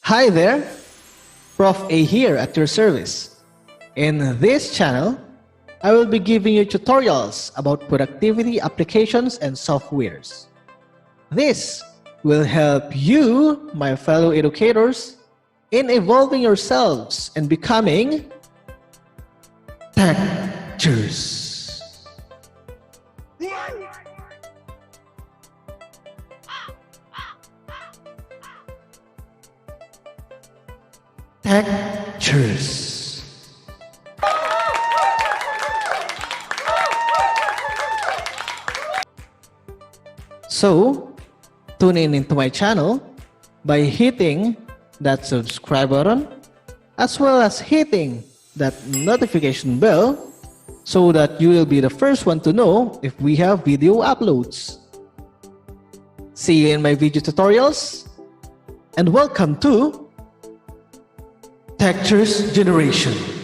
Hi there, Prof. A here at your service. In this channel, I will be giving you tutorials about productivity applications and softwares. This will help you, my fellow educators, in evolving yourselves and becoming Tech-Chers. Tech-Chers. So, tune in into my channel by hitting that subscribe button as well as hitting that notification bell so that you will be the first one to know if we have video uploads. See you in my video tutorials and welcome to Tech-Chers Generation.